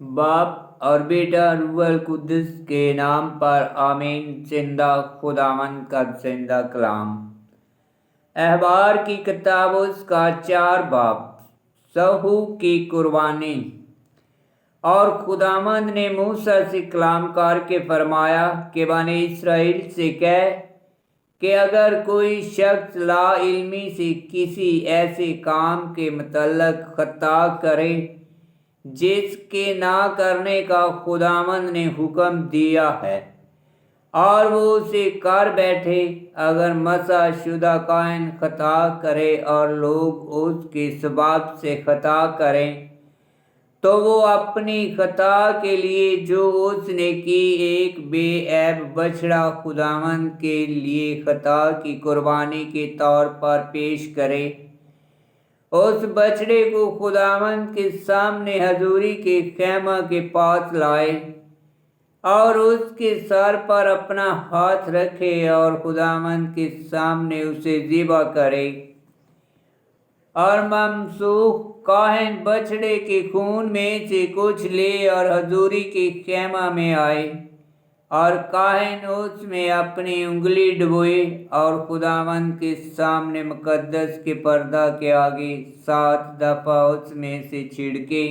باپ اور بیٹا روح القدس کے نام پر آمین۔ زندہ خداوند کا زندہ کلام۔ احبار کی کتاب اس کا 4 باب۔ سہو کی قربانی۔ اور خداوند نے موسیٰ سے کلام کر کے فرمایا کہ بنی اسرائیل سے کہہ کہ اگر کوئی شخص لا علمی سے کسی ایسے کام کے متعلق خطا کرے جس کے نہ کرنے کا خداوند نے حکم دیا ہے اور وہ اسے کر بیٹھے، اگر مسح شدہ کاہن خطا کرے اور لوگ اس کے سبب سے خطا کریں تو وہ اپنی خطا کے لیے جو اس نے کی ایک بے عیب بچڑا خداوند کے لیے خطا کی قربانی کے طور پر پیش کرے۔ اس بچڑے کو خداوند کے سامنے حضوری کے خیمہ کے پاس لائے اور اس کے سر پر اپنا ہاتھ رکھے اور خداوند کے سامنے اسے ذبح کرے، اور ممسوح کاہن بچڑے کے خون میں سے کچھ لے اور حضوری کے خیمہ میں آئے، اور کاہن اس میں اپنی انگلی ڈبوئے اور خداوند کے سامنے مقدس کے پردہ کے آگے 7 دفعہ اس میں سے چھڑکے،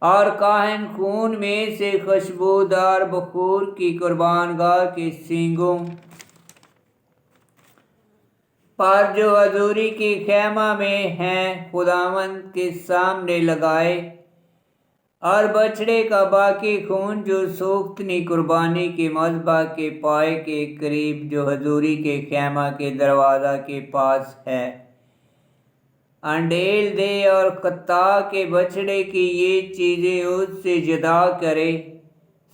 اور کاہن خون میں سے خوشبودار بخور کی قربان گاہ کے سینگوں پر جو حضوری کے خیمہ میں ہیں خداوند کے سامنے لگائے، اور بچڑے کا باقی خون جو سوختنی قربانی کے مذبح کے پائے کے قریب جو حضوری کے خیمہ کے دروازہ کے پاس ہے انڈیل دے، اور خطا کے بچڑے کی یہ چیزیں اس سے جدا کرے،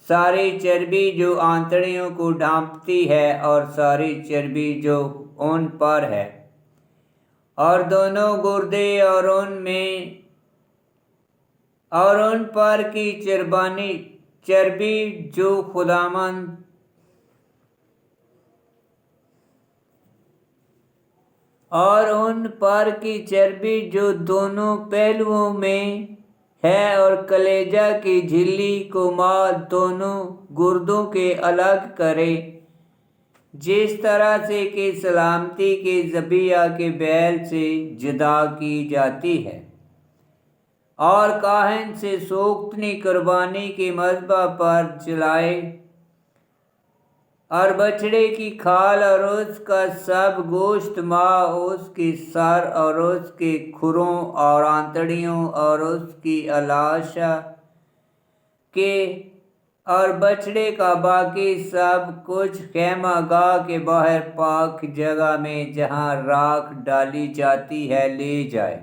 ساری چربی جو آنتڑیوں کو ڈھانپتی ہے اور ساری چربی جو ان پر ہے، اور دونوں گردے اور ان پر کی چربی جو خداوند اور ان پر کی چربی جو دونوں پہلوؤں میں ہے، اور کلیجہ کی جھلی کو دونوں گردوں کے الگ کرے، جس طرح سے کہ سلامتی کے ذبیحہ کے بیل سے جدا کی جاتی ہے، اور کاہن سے سوختنی قربانی کے مذبح پر جلائے، اور بچڑے کی کھال اور اس کا سب گوشت اس کے سر اور اس کے کھروں اور آنتڑیوں اور اس کی الاشا کے، اور بچڑے کا باقی سب کچھ خیمہ گاہ کے باہر پاک جگہ میں جہاں راکھ ڈالی جاتی ہے لے جائے،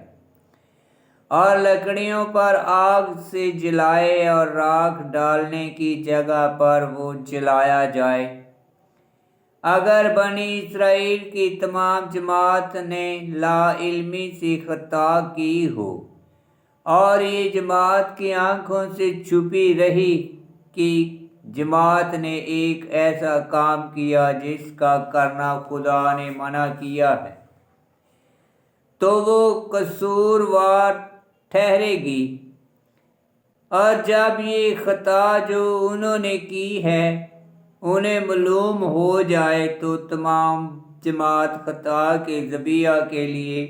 اور لکڑیوں پر آگ سے جلائے، اور راکھ ڈالنے کی جگہ پر وہ جلایا جائے۔ اگر بنی اسرائیل کی تمام جماعت نے لا علمی سے خطا کی ہو اور یہ جماعت کی آنکھوں سے چھپی رہی کہ جماعت نے ایک ایسا کام کیا جس کا کرنا خدا نے منع کیا ہے، تو وہ قصوروار ٹھہرے گی، اور جب یہ خطا جو انہوں نے کی ہے انہیں معلوم ہو جائے تو تمام جماعت خطا کے ذبیحہ کے لیے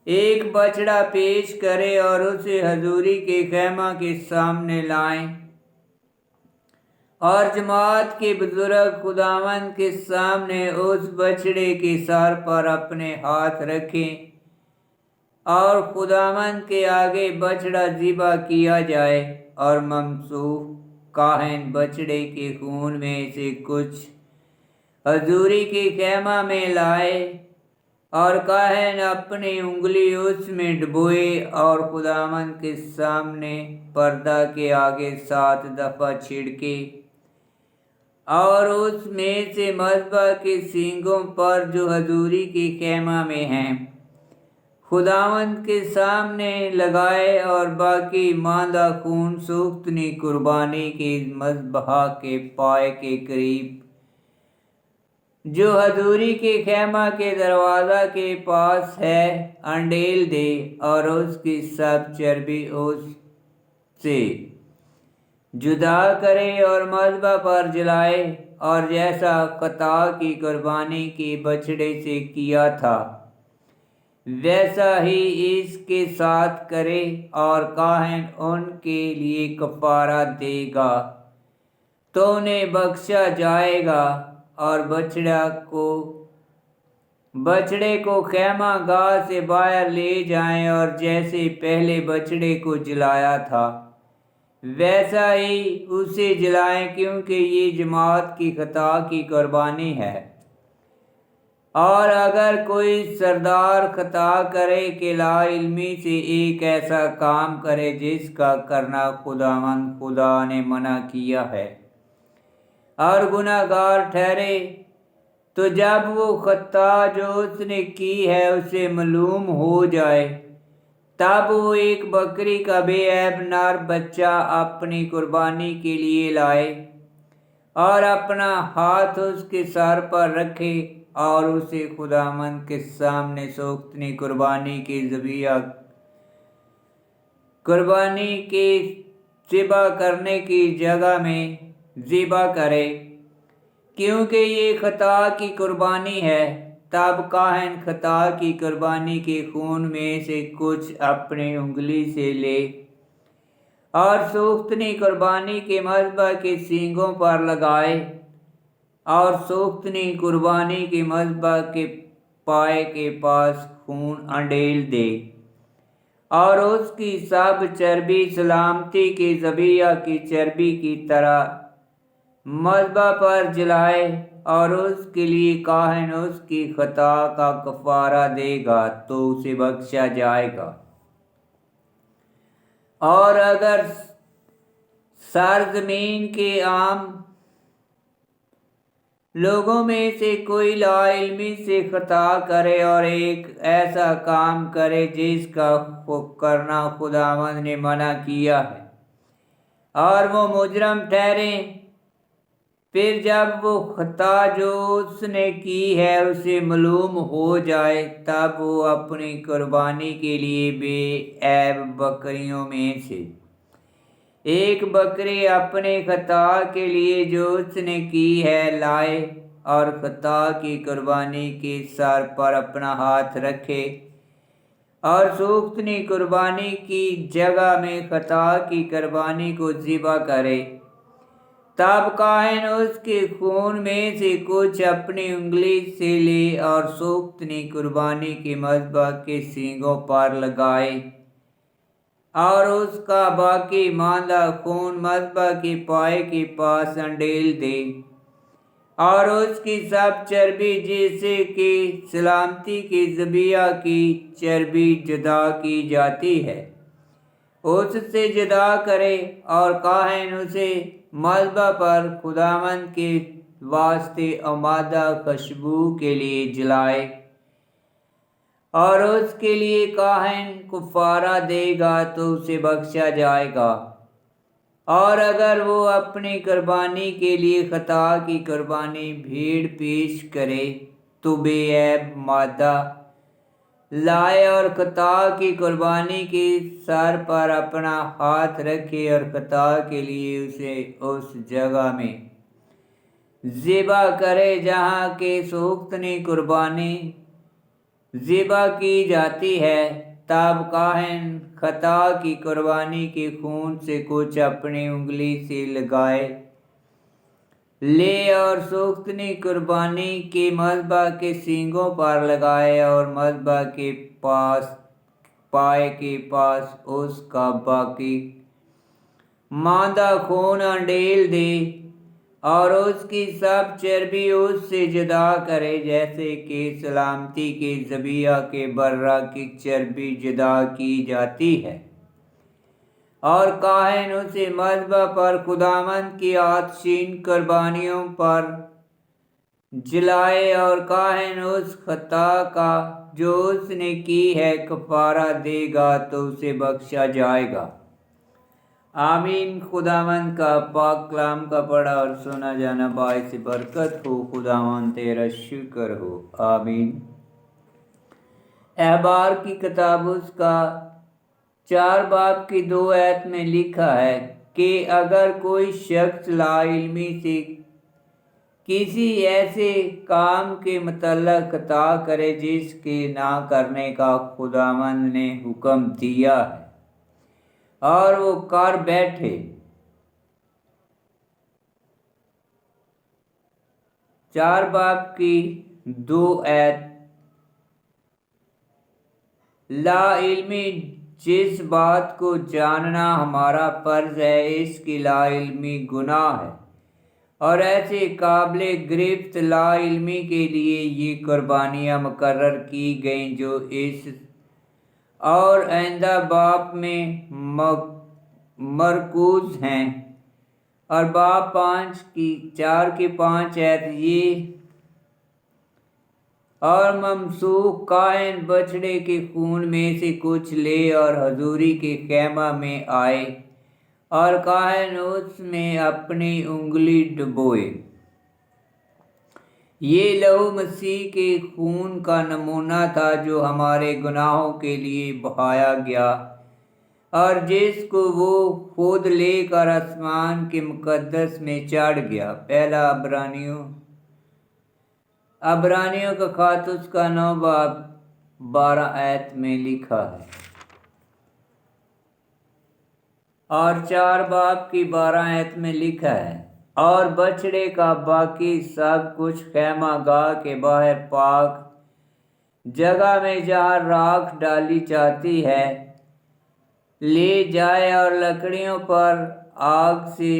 ایک بچڑا پیش کرے اور اسے حضوری کے خیمہ کے سامنے لائیں، اور جماعت کے بزرگ خداوند کے سامنے اس بچڑے کے سر پر اپنے ہاتھ رکھیں، اور خداوند کے آگے بچڑا ذبح کیا جائے، اور ممسوح کاہن بچڑے کے خون میں سے کچھ حضوری کے خیمہ میں لائے، اور کاہن اپنی انگلی اس میں ڈبوئے اور خداوند کے سامنے پردہ کے آگے 7 دفعہ چھڑکے، اور اس میں سے مذبح کے سینگوں پر جو حضوری کے خیمہ میں ہیں خداوند کے سامنے لگائے، اور باقی ماندہ خون سوختنی قربانی کے مذبح کے پائے کے قریب جو حضوری کے خیمہ کے دروازہ کے پاس ہے انڈیل دے، اور اس کی سب چربی اس سے جدا کرے اور مذبح پر جلائے، اور جیسا خطا کی قربانی کے بچڑے سے کیا تھا ویسا ہی اس کے ساتھ کرے، اور کاہن ان کے لیے کفارہ دے گا تو انہیں بخشا جائے گا۔ اور بچڑے کو خیمہ گاہ سے باہر لے جائیں، اور جیسے پہلے بچڑے کو جلایا تھا ویسا ہی اسے جلائیں، کیونکہ یہ جماعت کی خطا کی قربانی ہے۔ اور اگر کوئی سردار خطا کرے کہ لا علمی سے ایک ایسا کام کرے جس کا کرنا خداوند خدا نے منع کیا ہے، اور گناہ گار ٹھہرے، تو جب وہ خطا جو اس نے کی ہے اسے معلوم ہو جائے، تب وہ ایک بکری کا بے عیب نر بچہ اپنی قربانی کے لیے لائے، اور اپنا ہاتھ اس کے سر پر رکھے، اور اسے خداوند کے سامنے سوختنی قربانی کے ذبح کرنے کی جگہ میں ذبح کرے، کیونکہ یہ خطا کی قربانی ہے۔ تب کاہن خطا کی قربانی کے خون میں سے کچھ اپنی انگلی سے لے، اور سوختنی قربانی کے مذبح کے سینگوں پر لگائے، اور سوختنی قربانی کے مذبح کے پائے کے پاس خون انڈیل دے، اور اس کی سب چربی سلامتی کے ذبیحہ کی چربی کی طرح مذبح پر جلائے، اور اس کے لیے کاہن اس کی خطا کا کفارہ دے گا تو اسے بخشا جائے گا۔ اور اگر سرزمین کے عام لوگوں میں سے کوئی لا علمی سے خطا کرے اور ایک ایسا کام کرے جس کا کرنا خداوند نے منع کیا ہے، اور وہ مجرم ٹھہرے، پھر جب وہ خطا جو اس نے کی ہے اسے معلوم ہو جائے، تب وہ اپنی قربانی کے لیے بے عیب بکریوں میں سے ایک بکری اپنے خطا کے لیے جو اس نے کی ہے لائے، اور خطا کی قربانی کے سر پر اپنا ہاتھ رکھے، اور سوختنی قربانی کی جگہ میں خطا کی قربانی کو ذبح کرے۔ تب کاہن اس کے خون میں سے کچھ اپنی انگلی سے لے، اور سوختنی قربانی کے مذبح کے سینگوں پر لگائے، اور اس کا باقی ماندہ خون مذبح کے پائے کے پاس انڈیل دے، اور اس کی سب چربی جیسے کہ سلامتی کے ذبیحہ کی چربی جدا کی جاتی ہے اس سے جدا کرے، اور کاہن اسے مذبح پر خداوند کے واسطے آمادہ خوشبو کے لیے جلائے، اور اس کے لیے کاہن کفارہ دے گا تو اسے بخشا جائے گا۔ اور اگر وہ اپنی قربانی کے لیے خطا کی قربانی بھیڑ پیش کرے تو بے عیب مادہ لائے، اور خطا کی قربانی کے سر پر اپنا ہاتھ رکھے، اور خطا کے لیے اسے اس جگہ میں ذبح کرے جہاں کہ سوختنی قربانی ذبح کی جاتی ہے۔ تب کاہن خطا کی قربانی کے خون سے کچھ اپنی انگلی سے لے، اور سوختنی قربانی کے مذبح کے سینگوں پر لگائے، اور مذبح کے پائے کے پاس اس کا باقی ماندہ خون انڈیل دے، اور اس کی سب چربی اس سے جدا کرے، جیسے کہ سلامتی کے ذبیحہ کے برہ کی چربی جدا کی جاتی ہے، اور کاہن اسے مذبح پر خداوند کی آتشین قربانیوں پر جلائے، اور کاہن اس خطا کا جو اس نے کی ہے کفارہ دے گا تو اسے بخشا جائے گا۔ آمین۔ خداوند کا پاک کلام کا پڑھا اور سنا جانا باعث برکت ہو۔ خداوند تیرا شکر ہو۔ آمین۔ احبار کی کتاب اس کا 4 باب کی 2 آیت میں لکھا ہے کہ اگر کوئی شخص لا علمی سے کسی ایسے کام کے متعلق خطا کرے جس کے نہ کرنے کا خداوند نے حکم دیا ہے اور وہ کر بیٹھے، 4 باب کی 2 آیت، لا علمی جس بات کو جاننا ہمارا فرض ہے اس کی لا علمی گناہ ہے، اور ایسے قابل گرفت لا علمی کے لیے یہ قربانیاں مقرر کی گئیں جو اس اور آئندہ باب میں مرکوز ہیں، اور باب 4 کی 5 آیت یہ اور ممسوح کاہن بچڑے کے خون میں سے کچھ لے اور حضوری کے خیمہ میں آئے اور کاہن اس میں اپنی انگلی ڈبوئے۔ یہ لہو مسیح کے خون کا نمونہ تھا جو ہمارے گناہوں کے لیے بہایا گیا اور جس کو وہ خود لے کر آسمان کے مقدس میں چڑھ گیا۔ پہلا عبرانیوں کا خط اس کا 9 باب 12 آیت میں لکھا ہے، اور 4 باب کی 12 آیت میں لکھا ہے، اور بچڑے کا باقی سب کچھ خیمہ گاہ کے باہر پاک جگہ میں جہاں راکھ ڈالی جاتی ہے لے جائے اور لکڑیوں پر آگ سے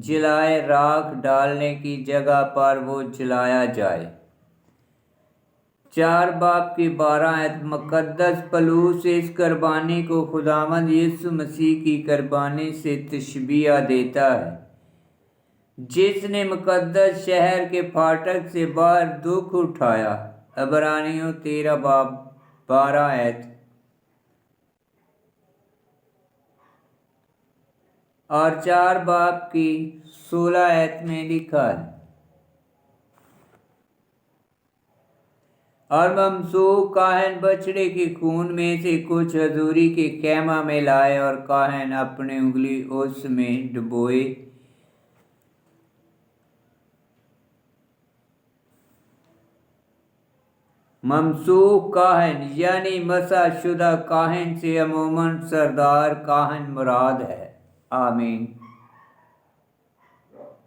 جلائے، راکھ ڈالنے کی جگہ پر وہ جلایا جائے۔ 4 باب کی 12 آیت، مقدس پلوس اس قربانی کو خداوند یسوع مسیح کی قربانی سے تشبیہ دیتا ہے جس نے مقدس شہر کے پھاٹک سے باہر دکھ اٹھایا۔ عبرانیوں 13 باب 12 آیت، اور 4 باب کی 16 آیت میں لکھا ہے، اور ممسوح کاہن بچڑے کے خون میں سے کچھ حضوری کے خیمہ میں لائے اور کاہن اپنی انگلی اس میں ڈبوئے۔ ممسوح کاہن یعنی مسح شدہ کاہن سے عموماً سردار کاہن مراد ہے۔ آمین۔